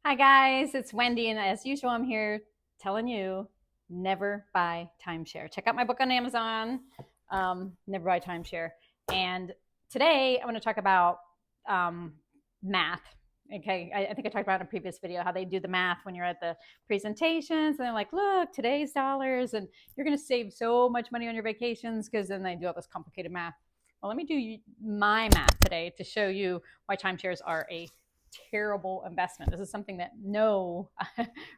Hi guys, it's Wendy, and as usual, I'm here telling you never buy timeshare. Check out my book on Amazon, Never Buy Timeshare. And today I want to talk about math. Okay, I think I talked about in a previous video how they do the math when you're at the presentations, and they're like, "Look, today's dollars, and you're going to save so much money on your vacations," because then they do all this complicated math. Well, let me do my math today to show you why timeshares are a terrible investment. This is something that no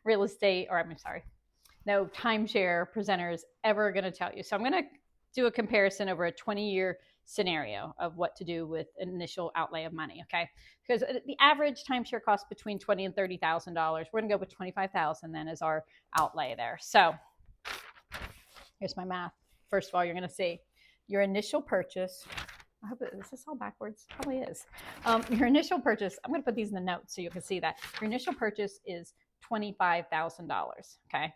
real estate, or I'm sorry, no timeshare presenter is ever going to tell you. So I'm going to do a comparison over a 20-year scenario of what to do with initial outlay of money. Okay, because the average timeshare costs between $20,000 and $30,000. We're going to go with 25,000 then as our outlay there. So here's my math. First of all, you're going to see your initial purchase. I hope is this all backwards? Probably is. Your initial purchase. I'm going to put these in the notes so you can see that your initial purchase is $25,000. Okay.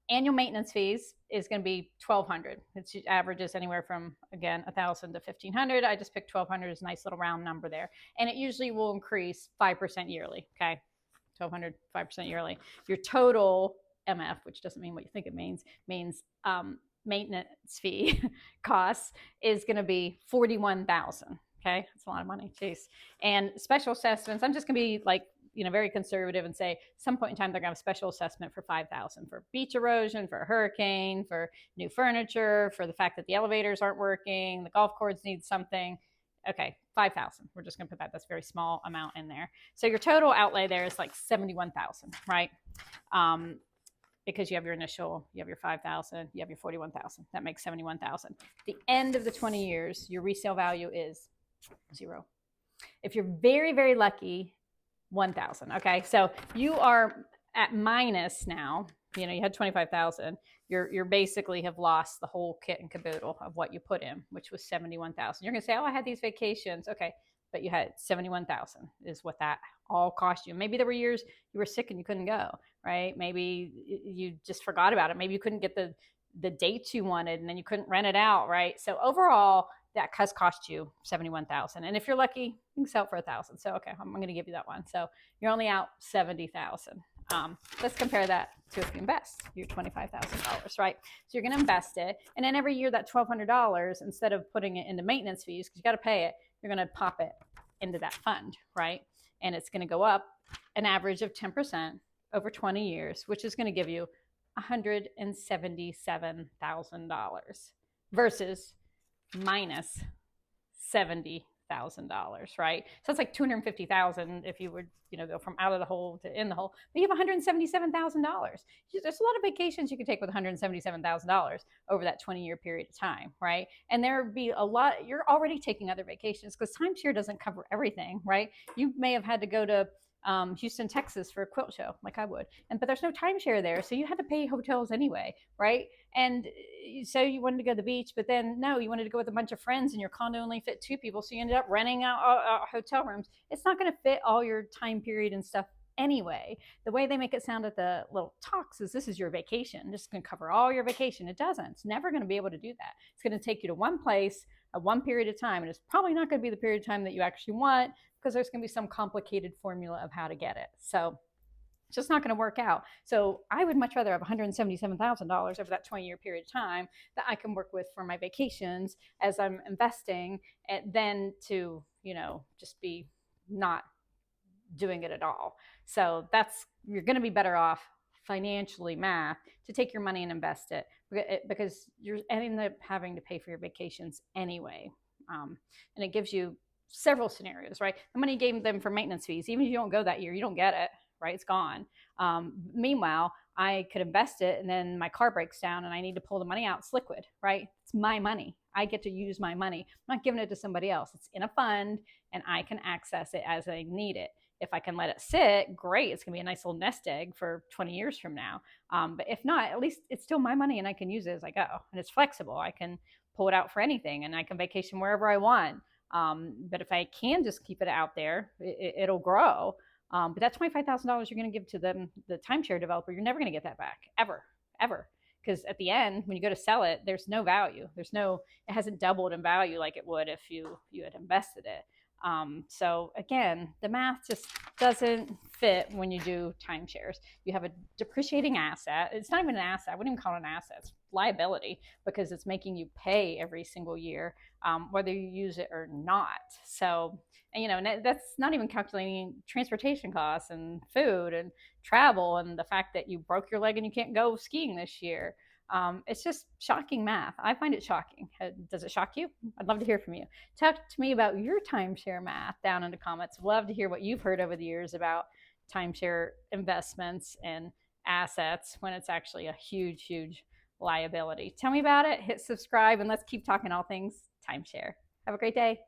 Annual maintenance fees is going to be $1,200. It averages anywhere from again $1,000 to $1,500. I just picked $1,200 as a nice little round number there, and it usually will increase 5% yearly. Okay, $1,200, 5% yearly. Your total MF, which doesn't mean what you think it means maintenance fee costs is going to be 41,000. Okay, that's a lot of money. Jeez. And special assessments, I'm just going to be like very conservative and say some point in time they're going to have a special assessment for 5,000 for beach erosion, for a hurricane, for new furniture, for the fact that the elevators aren't working, the golf course needs something. Okay, 5,000. We're just going to put that. That's a very small amount in there. So your total outlay there is like 71,000, right? Because you have your initial, you have your 5,000, you have your 41,000. That makes 71,000. The end of the 20 years, your resale value is zero. If you're very, very lucky, 1,000. Okay, so you are at minus now. You had 25,000. You're basically have lost the whole kit and caboodle of what you put in, which was 71,000. You're gonna say, "Oh, I had these vacations." Okay, but you had 71,000 is what that all cost you. Maybe there were years you were sick and you couldn't go, right? Maybe you just forgot about it. Maybe you couldn't get the dates you wanted, and then you couldn't rent it out, right? So overall, that has cost you 71,000. And if you're lucky, you can sell it for 1,000. So okay, I'm going to give you that one. So you're only out 70,000. Let's compare that to if you invest your $25,000, right? So you're going to invest it, and then every year that $1,200, instead of putting it into maintenance fees because you got to pay it, you're going to pop it into that fund, right? And it's going to go up an average of 10% over 20 years, which is going to give you $177,000 versus minus $70,000, right? So it's like $250,000 if you would, go from out of the hole to in the hole. But you have $177,000. There's a lot of vacations you could take with $177,000 over that 20-year period of time, right? And there would be a lot. You're already taking other vacations because timeshare doesn't cover everything, right? You may have had to go to Houston, Texas for a quilt show, like I would, but there's no timeshare there, so you had to pay hotels anyway, right? And so you wanted to go to the beach, but then no, you wanted to go with a bunch of friends, and your condo only fit two people, so you ended up renting out hotel rooms. It's not going to fit all your time period and stuff anyway. The way they make it sound at the little talks is this is your vacation. This is going to cover all your vacation. It doesn't. It's never going to be able to do that. It's going to take you to one place at one period of time, and it's probably not going to be the period of time that you actually want because there's going to be some complicated formula of how to get it. So it's just not going to work out. So I would much rather have $177,000 over that 20-year period of time that I can work with for my vacations as I'm investing, than to, just be not doing it at all. So you're going to be better off financially math to take your money and invest it because you're ending up having to pay for your vacations anyway. And it gives you several scenarios, right? The money you gave them for maintenance fees, even if you don't go that year, you don't get it, right? It's gone. Meanwhile, I could invest it and then my car breaks down and I need to pull the money out. It's liquid, right? It's my money. I get to use my money. I'm not giving it to somebody else. It's in a fund and I can access it as I need it. If I can let it sit, great. It's going to be a nice little nest egg for 20 years from now. But if not, at least it's still my money and I can use it as I go. And it's flexible. I can pull it out for anything and I can vacation wherever I want. But if I can just keep it out there, it'll grow. But that $25,000 you're going to give to the timeshare developer, you're never going to get that back, ever. Because at the end, when you go to sell it, there's no value. It hasn't doubled in value like it would if you had invested it. So again, the math just doesn't fit when you do timeshares. You have a depreciating asset. It's not even an asset. I wouldn't even call it an asset. It's liability because it's making you pay every single year, whether you use it or not. So, and, you know, and that's not even calculating transportation costs and food and travel and the fact that you broke your leg and you can't go skiing this year. It's just shocking math. I find it shocking. Does it shock you? I'd love to hear from you. Talk to me about your timeshare math down in the comments. Love to hear what you've heard over the years about timeshare investments and assets when it's actually a huge, huge liability. Tell me about it. Hit subscribe and let's keep talking all things timeshare. Have a great day.